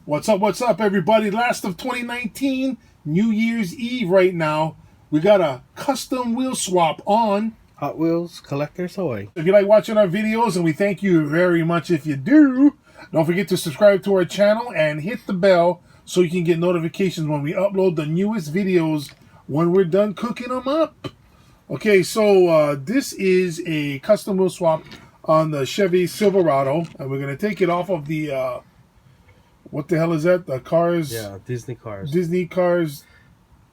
What's up, everybody? Last of 2019, New Year's Eve right now. We got a custom wheel swap on Hot Wheels Collector Toy. If you like watching our videos, and we thank you very much if you do, don't forget to subscribe to our channel and hit the bell so you can get notifications when we upload the newest videos when we're done cooking them up. Okay, so this is a custom wheel swap on the Chevy Silverado, and we're going to take it off of the... what the hell is that? The Cars? Yeah, Disney Cars. Disney Cars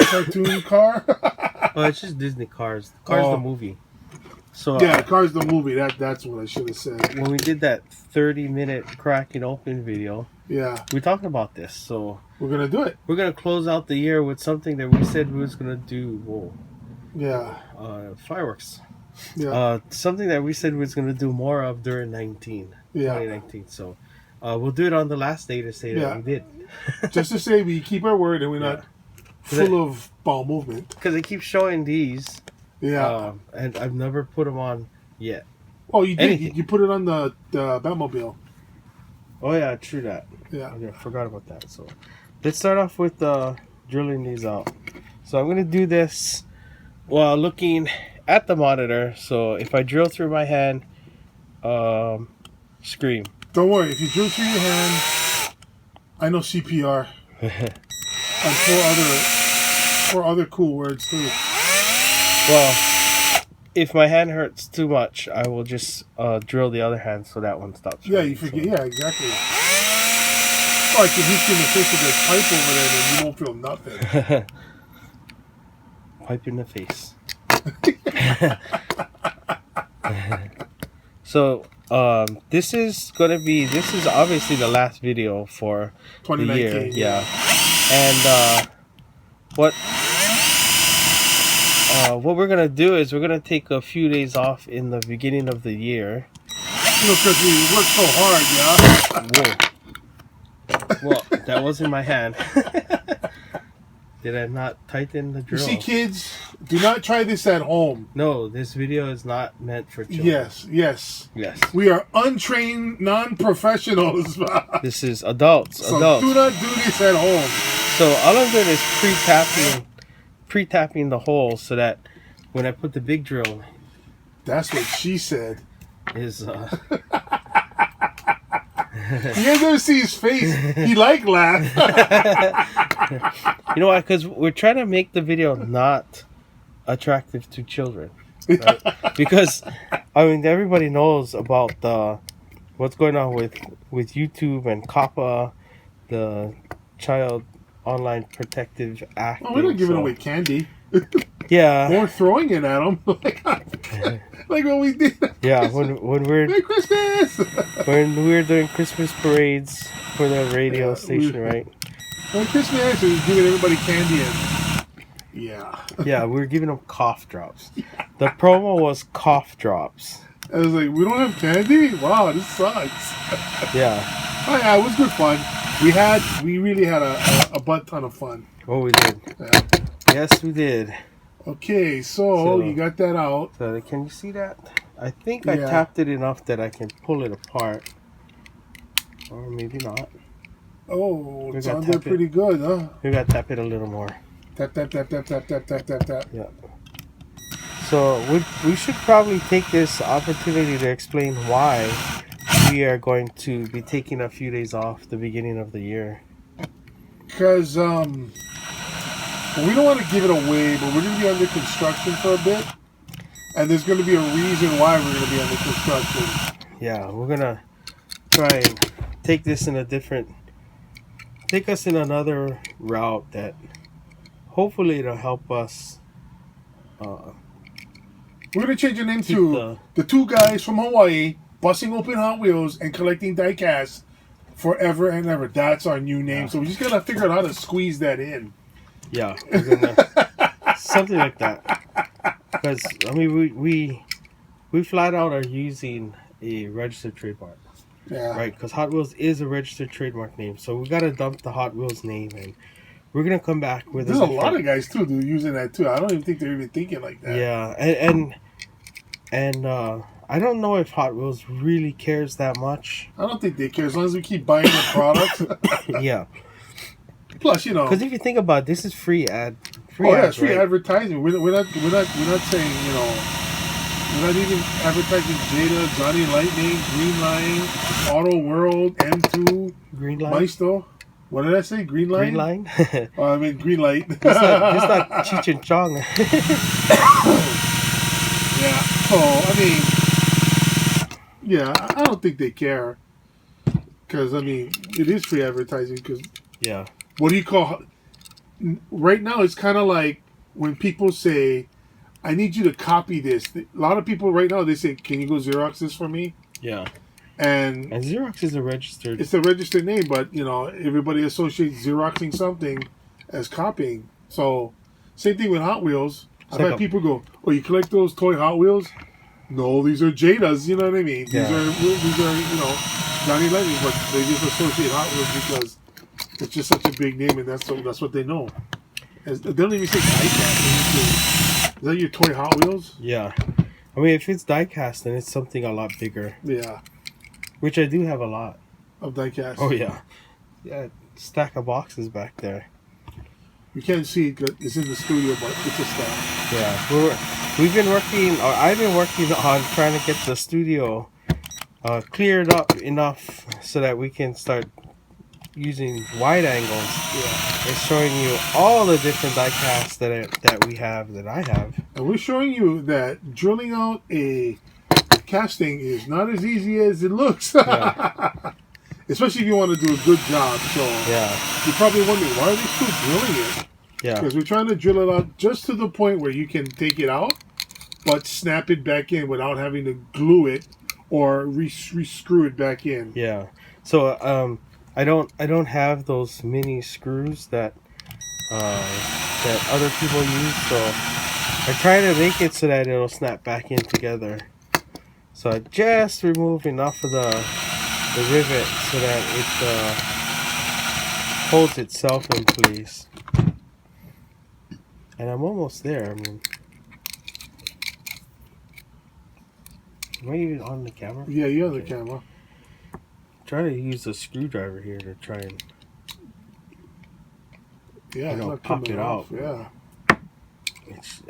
cartoon car? Oh, it's just Disney Cars. Cars the movie. So yeah, Cars the movie. That's what I should have said. When we did that 30-minute cracking open video, yeah, we talked about this. So we're gonna do it. We're gonna close out the year with something that we said we was gonna do. Whoa. Yeah. Fireworks. Yeah. Something that we said we was gonna do more of during 2019. So we'll do it on the last day to say that we did. Just to say we keep our word and we're not full of ball movement. Because they keep showing these. Yeah. And I've never put them on yet. Oh, you did. You put it on the Batmobile. Oh, yeah, true that. Yeah. I forgot about that. So let's start off with drilling these out. So I'm going to do this while looking at the monitor. So if I drill through my hand, scream. Don't worry. If you drill through your hand, I know CPR. And four other cool words, too. Well, if my hand hurts too much, I will just drill the other hand so that one stops. Yeah, you forget. So. Yeah, exactly. Oh, I can hit you in the face with this pipe over there, and you won't feel nothing. Pipe in the face. So, this is obviously the last video for 2019, the year. Yeah. And what we're gonna do is we're gonna take a few days off in the beginning of the year. You know, because we work so hard, yeah. Whoa. Well, that was in my hand. Did I not tighten the drill? You see, kids, do not try this at home. No, this video is not meant for children. Yes. We are untrained, non-professionals. This is adults. So do not do this at home. So all I'm doing is pre-tapping the hole so that when I put the big drill, that's what she said. Is you guys ever see his face? He laugh. You know why? Because we're trying to make the video not attractive to children, right? Because I mean everybody knows about what's going on with YouTube and COPPA, the Child Online Protective Act. Oh, we're not giving away candy. Yeah, we're throwing it at them like what we did. Yeah, when we're Merry Christmas. when we're doing Christmas parades for the radio station, right? On Christmas, we're giving everybody candy and yeah, we're giving them cough drops. The promo was cough drops. I was like, we don't have candy? Wow, this sucks. Yeah. Oh yeah, it was good fun. We really had a butt ton of fun. Oh, we did. Yeah. Yes, we did. Okay, so you got that out. So can you see that? I think I tapped it enough that I can pull it apart. Or maybe not. Oh, it's on there pretty good, huh? We got to tap it a little more. Tap. Yeah. So we should probably take this opportunity to explain why we are going to be taking a few days off the beginning of the year. Because we don't want to give it away, but we're going to be under construction for a bit. And there's going to be a reason why we're going to be under construction. Yeah, we're going to try and take this in take us in another route that hopefully it'll help us. We're going to change the name to the two guys from Hawaii busting open Hot Wheels and collecting die-cast forever and ever. That's our new name. So we just got to figure out how to squeeze that in. Yeah, something like that. Because I mean, we flat out are using a registered trademark. Yeah. Right, because Hot Wheels is a registered trademark name, so we gotta dump the Hot Wheels name, and we're gonna come back with. There's a lot of guys too using that too. I don't even think they're even thinking like that. Yeah, and I don't know if Hot Wheels really cares that much. I don't think they care as long as we keep buying their products. Yeah. Plus, you know, Because if you think about it, this is free ad. it's free right? advertising. We're not saying, you know, we're not even advertising Jada, Johnny Lightning, Green Line, Auto World, M2, Green Line. Maisto. What did I say? Green Line? Green Line. Oh, I mean Green Light. It's not Cheech and Chong. Yeah. So I mean, yeah, I don't think they care because I mean it is free advertising. Because Yeah. what do you call? Right now, it's kind of like when people say, "I need you to copy this." A lot of people right now they say, "Can you go Xerox this for me?" Yeah. And And Xerox is a registered. it's a registered name, but you know everybody associates Xeroxing something as copying. So same thing with Hot Wheels. I've like had people go, "Oh, you collect those toy Hot Wheels?" No, these are Jadas. You know what I mean? Yeah. These are you know Johnny Lightning, but they just associate Hot Wheels because it's just such a big name, and that's what they know. They don't even say diecast. They say, is that your toy Hot Wheels? Yeah. I mean, if it's diecast, then it's something a lot bigger. Yeah, Which I do have a lot. of diecast. Oh yeah. Yeah. Stack of boxes back there. You can't see it 'cause it's in the studio, but it's a stack. Yeah. I've been working on trying to get the studio cleared up enough so that we can start using wide angles Yeah. and showing you all the different die casts that I have. And we're showing you that drilling out a casting is not as easy as it looks. Yeah. Especially if you want to do a good job. So Yeah. you're probably wondering, why are they still drilling it? Yeah. Because we're trying to drill it out just to the point where you can take it out, but snap it back in without having to glue it or re-screw it back in. Yeah. So I don't have those mini screws that other people use, so I try to make it so that it'll snap back in together. So I just remove enough of the rivet so that it holds itself in place. And I'm almost there. I mean, am I even on the camera? Yeah, you have the Okay. camera. Try to use a screwdriver here to try and Yeah, it's know, not pop coming it off. out. Yeah.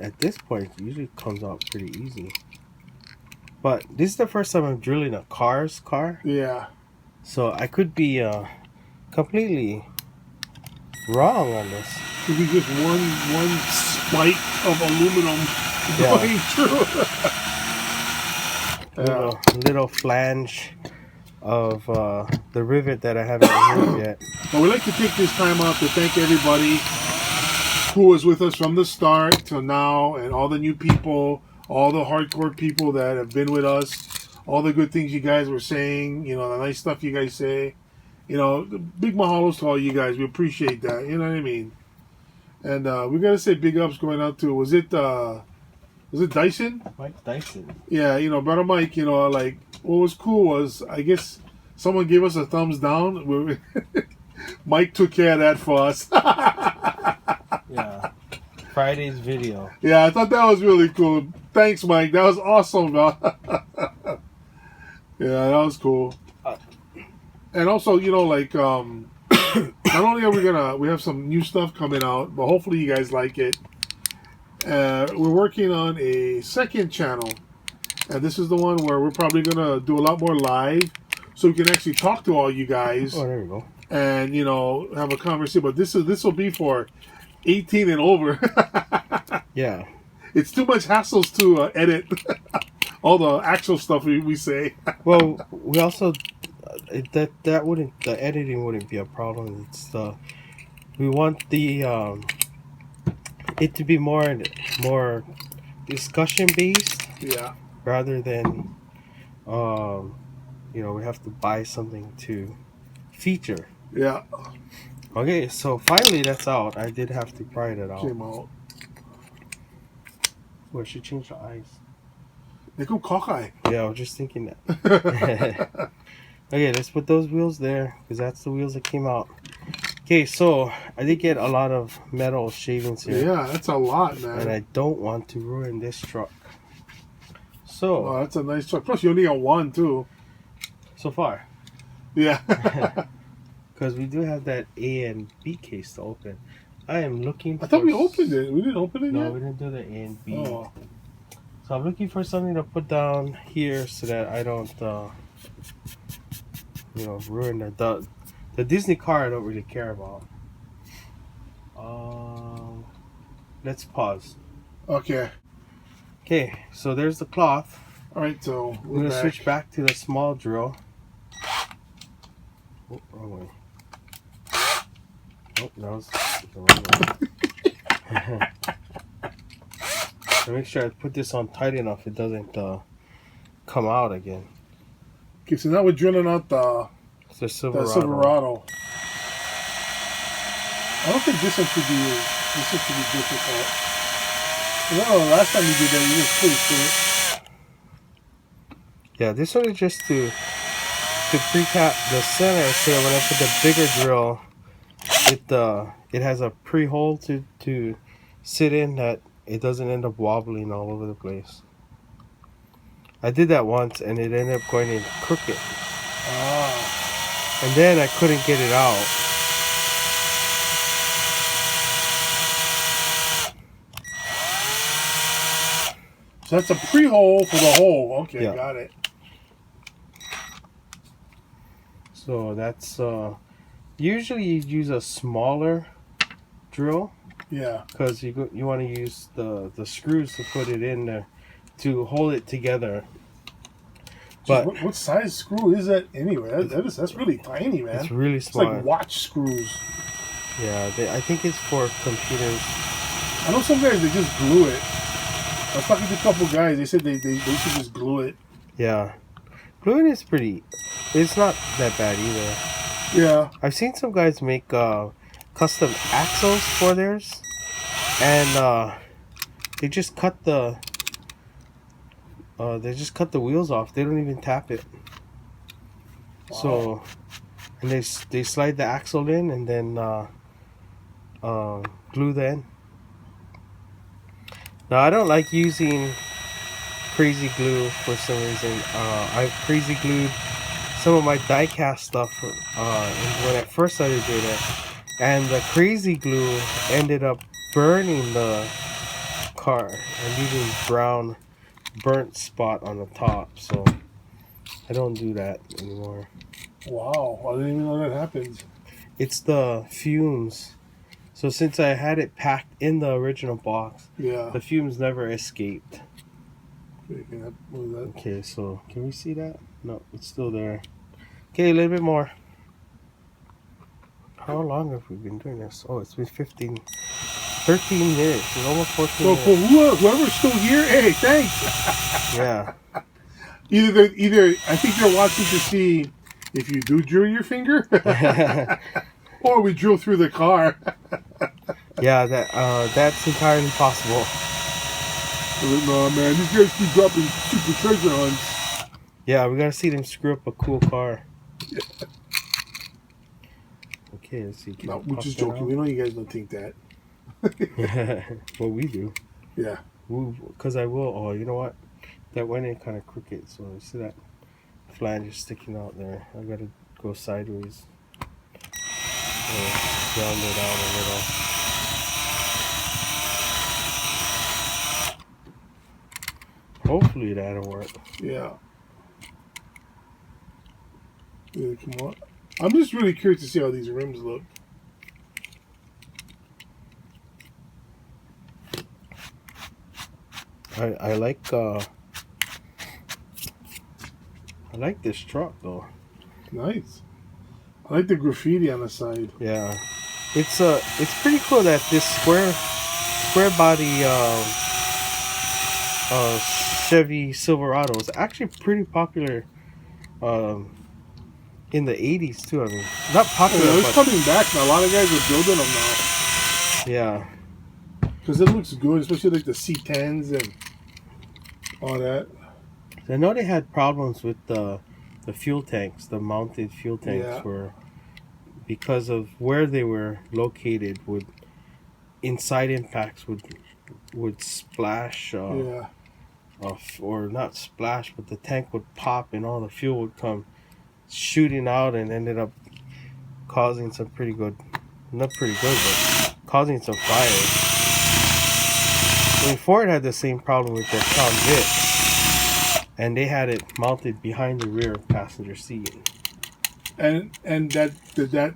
at this point it usually comes out pretty easy. But this is the first time I'm drilling a car, Yeah. so I could be completely wrong on this. Could be just one spike of aluminum Yeah. going through. Yeah. Little flange of the rivet that I haven't removed yet. But we'd like to take this time out to thank everybody who was with us from the start till now, and all the new people, all the hardcore people that have been with us, all the good things you guys were saying, you know, the nice stuff you guys say. You know, big mahalos to all you guys. We appreciate that. You know what I mean? And we got to say big ups going out to, was it Dyson? Mike Dyson. Yeah, you know, brother Mike, you know, like, what was cool was, I guess someone gave us a thumbs down. Mike took care of that for us. Yeah. Friday's video. Yeah, I thought that was really cool. Thanks, Mike. That was awesome, man. Yeah, that was cool. And also, you know, like, not only are we have some new stuff coming out, but hopefully you guys like it. We're working on a second channel, and this is the one where we're probably gonna do a lot more live, so we can actually talk to all you guys. Oh, there we go. And you know, have a conversation. But this will be for 18 and over. Yeah. It's too much hassles to edit all the actual stuff we say. Well, we also that wouldn't, the editing wouldn't be a problem. It's we want the it to be more discussion based. Yeah. Rather than you know, we have to buy something to feature. Yeah. Okay, so finally that's out. I did have to pry it out. Came out. Well, I should change the eyes. They come cockeye. Yeah, I was just thinking that. Okay, let's put those wheels there, because that's the wheels that came out. Okay, so I did get a lot of metal shavings here. Yeah, that's a lot, man. And I don't want to ruin this truck. So Oh, that's a nice truck. Plus, you only got one too. so far, Yeah. because we do have that A and B case to open. I am looking. I thought we opened it. We didn't open it No, yet? we didn't do the A and B. Oh. So I'm looking for something to put down here so that I don't, ruin the Disney car. I don't really care about. Let's pause. Okay. Okay, so there's the cloth. Alright, so We're gonna switch back to the small drill. Oh, wrong way. Oh, that was the wrong way. So make sure I put this on tight enough it doesn't come out again. Okay, so now we're drilling out the Silverado. Silverado. I don't think this one should be difficult. No, last time you did that, you just pretty quick. Yeah, this one is just to pre-cap the center so that when I put the bigger drill, it has a pre-hole to sit in that it doesn't end up wobbling all over the place. I did that once and it ended up going in crooked. And then I couldn't get it out. So that's a pre-hole for the hole. Okay, Yeah. got it. So that's usually you use a smaller drill. Yeah. Because you want to use the screws to put it in there to hold it together. So But what size screw is that anyway? That's really tiny, man. it's really It's small. like watch screws. Yeah, I think it's for computers. I know some guys, they just glue it. I was talking to a couple guys. They said they should just glue it. Yeah. Gluing is pretty... It's not that bad either. Yeah. I've seen some guys make custom axles for theirs. And they just cut the... wheels off. They don't even tap it. Wow. So... And they slide the axle in and then glue the end. Now I don't like using crazy glue for some reason. I've crazy glued some of my die-cast stuff when I first started doing it, and the crazy glue ended up burning the car and leaving brown burnt spot on the top. So I don't do that anymore. Wow. I didn't even know that happens. It's the fumes. So since I had it packed in the original box, Yeah. the fumes never escaped. Okay, can I move that? Okay, so can we see that? No, it's still there. Okay, a little bit more. How long have we been doing this? Oh, it's been 13 minutes. It's almost 14 So for minutes. whoever's still here, hey, thanks. Yeah. Either I think they're watching to see if you do drill your finger, or we drill through the car. Yeah, that's entirely possible. No, man, these guys keep dropping super treasure hunts. Yeah, we gotta see them screw up a cool car. Yeah. Okay, let's see. Can No, I we're pop just that joking. out? We know you guys don't think that. Well, we do. Yeah. Because I will. Oh, you know what? That went in kind of crooked. So you see that flange is sticking out there. I gotta go sideways. Round it out a little. Hopefully that'll work. Yeah. Yeah, come on. I'm just really curious to see how these rims look. I like this truck though. Nice. I like the graffiti on the side. Yeah, it's pretty cool that this square body Chevy Silverado is actually pretty popular in the 80s too. I mean, not popular, Yeah, it's but coming back now. A lot of guys are building them now. yeah. Because it looks good, especially like the C10s and all that. I know they had problems with the fuel tanks, the mounted fuel tanks Yeah. were because of where they were located. Inside impacts would splash Yeah. or not splash, but the tank would pop and all the fuel would come shooting out and ended up causing some pretty good, not pretty good, but causing some fires. I mean, Ford had the same problem with their Crown Vic, and they had it mounted behind the rear passenger seat. And that did that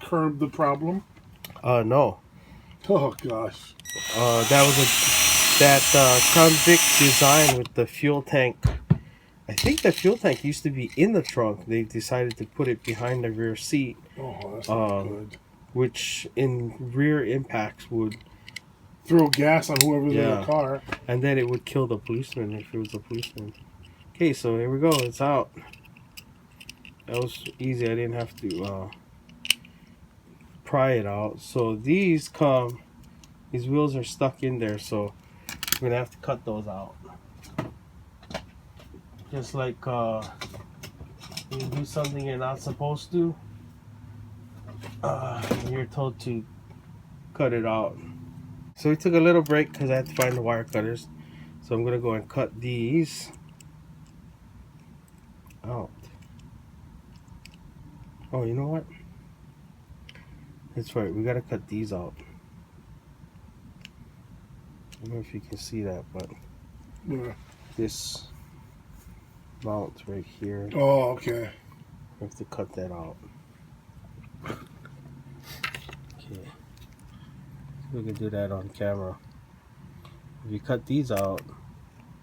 curb the problem? No. Oh gosh. That was that Crown Vic design with the fuel tank. I think the fuel tank used to be in the trunk. They decided to put it behind the rear seat. Oh, that's not good. Which in rear impacts would throw gas on whoever's in the car. And then it would kill the policeman if it was a policeman. Okay, so here we go. It's out. That was easy. I didn't have to pry it out. So these wheels are stuck in there, so we're gonna have to cut those out. Just like you do something you're not supposed to, you're told to cut it out. So we took a little break because I had to find the wire cutters. So I'm gonna go and cut these out. Oh, you know what? That's right, we gotta cut these out. I don't know if you can see that, but this mount right here. Oh, okay. I have to cut that out. Okay. We can do that on camera. If you cut these out,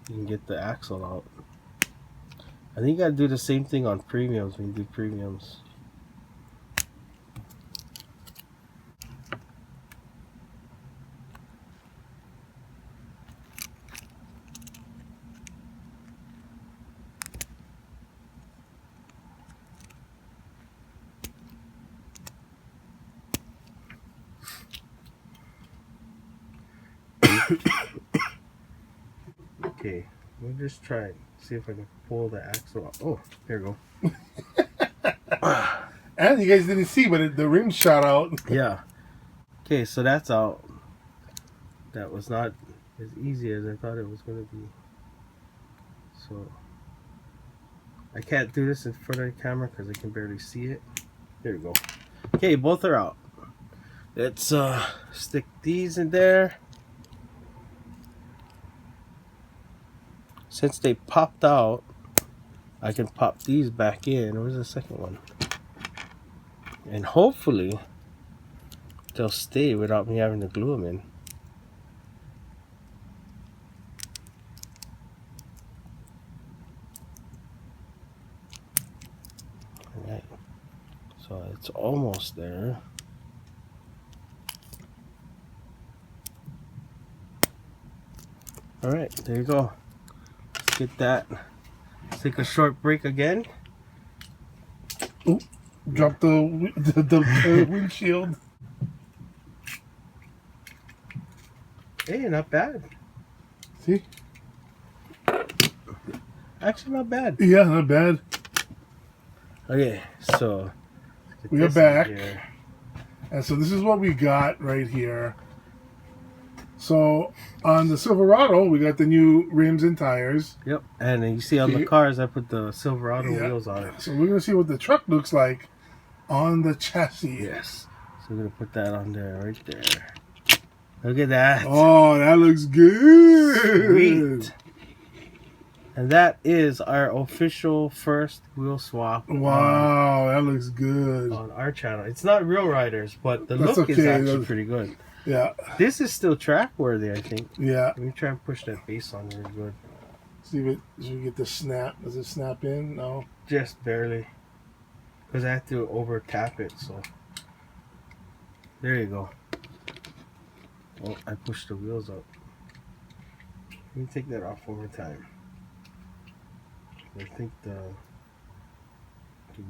you can get the axle out. I think you gotta do the same thing on premiums when you do premiums. Okay, we'll just try it. See if I can pull the axle out. Oh, there you go. And you guys didn't see, but the rim shot out. Yeah. Okay, so that's out. That was not as easy as I thought it was going to be. So I can't do this in front of the camera because I can barely see it. There we go. Okay, both are out. Let's stick these in there. Since they popped out, I can pop these back in. Where's the second one? And hopefully they'll stay without me having to glue them in. Alright, so it's almost there. Alright, there you go. Let's get that. Let's take a short break again. Ooh, drop the windshield. Hey, not bad. See? Actually, not bad. Yeah, not bad. Okay, so we are back. And so this is what we got right here. So on the Silverado, we got the new rims and tires. Yep, and you see on the cars, I put the Silverado wheels on it. So we're going to see what the truck looks like on the chassis. Yes. So we're going to put that on there, right there. Look at that. Oh, that looks good. Sweet. And that is our official first wheel swap. Wow, that looks good. On our channel. It's not Real Riders, but the look is actually pretty good. Yeah. This is still track worthy, I think. Yeah. Let me try and push that base on really good. See if we get the snap. Does it snap in? No. Just barely. Because I have to over tap it, so. There you go. Oh, I pushed the wheels up. Let me take that off one more time. I think the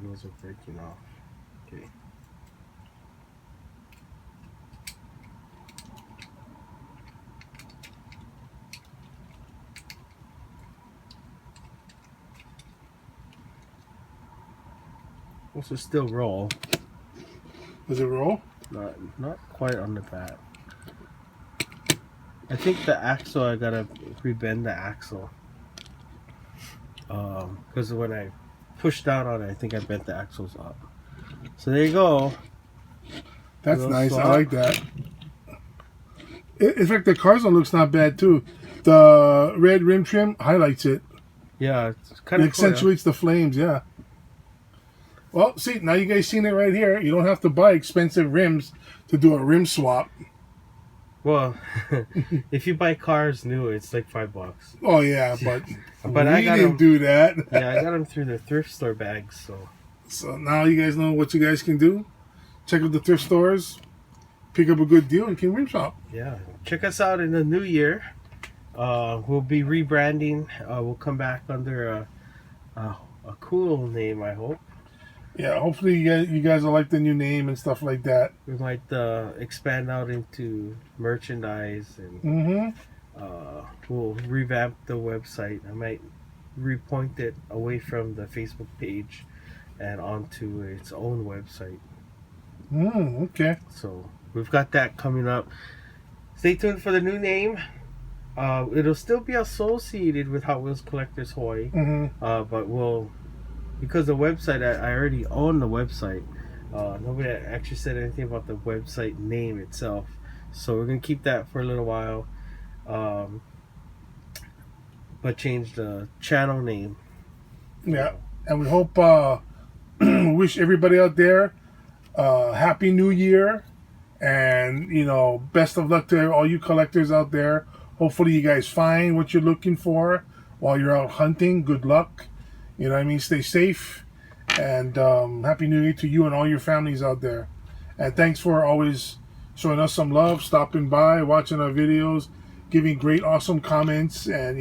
wheels are breaking off. Okay. Also still roll. Does it roll? Not quite on the back. I think the axle, I gotta rebend the axle. Because when I pushed down on it, I think I bent the axles up. So there you go. That's nice. Swap. I like that. In fact, the Carzone looks not bad too. The red rim trim highlights it. Yeah, it's kind of accentuates the flames. Yeah. Well, see, now you guys seen it right here. You don't have to buy expensive rims to do a rim swap. Well, if you buy cars new, it's like $5. Oh yeah, but I didn't do that. Yeah, I got them through the thrift store bags. So now you guys know what you guys can do. Check out the thrift stores, pick up a good deal, and can rim shop. Yeah, check us out in the new year. We'll be rebranding. We'll come back under a cool name, I hope. Yeah, hopefully you guys will like the new name and stuff like that. We might expand out into merchandise, and we'll revamp the website. I might repoint it away from the Facebook page and onto its own website. Okay. So we've got that coming up. Stay tuned for the new name. It'll still be associated with Hot Wheels Collectors Hawaii, but we'll, because the website, I already own the website. Nobody actually said anything about the website name itself, so we're gonna keep that for a little while, but change the channel name. Yeah, and we hope wish everybody out there happy new year, and best of luck to all you collectors out there. Hopefully you guys find what you're looking for while you're out hunting. Good luck. You know what I mean? Stay safe. And happy new year to you and all your families out there. And thanks for always showing us some love, stopping by, watching our videos, giving great, awesome comments. And,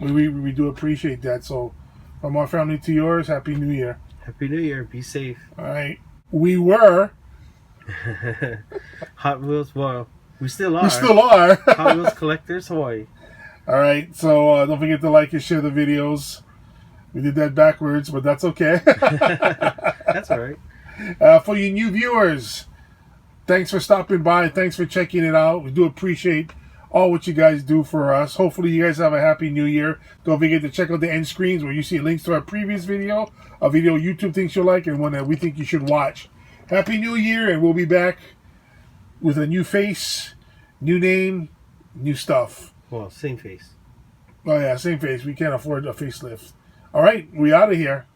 we do appreciate that. So from our family to yours, happy new year. Happy new year. Be safe. All right. We were Hot Wheels. Well, we still are. We still are. Hot Wheels Collectors Hawaii. All right. So don't forget to like and share the videos. We did that backwards, but that's okay. That's all right. For you new viewers, thanks for stopping by. Thanks for checking it out. We do appreciate all what you guys do for us. Hopefully you guys have a happy new year. Don't forget to check out the end screens where you see links to our previous video, a video YouTube thinks you'll like, and one that we think you should watch. Happy New Year, and we'll be back with a new face, new name, new stuff. Well, same face. Oh yeah, same face. We can't afford a facelift. All right, we out of here.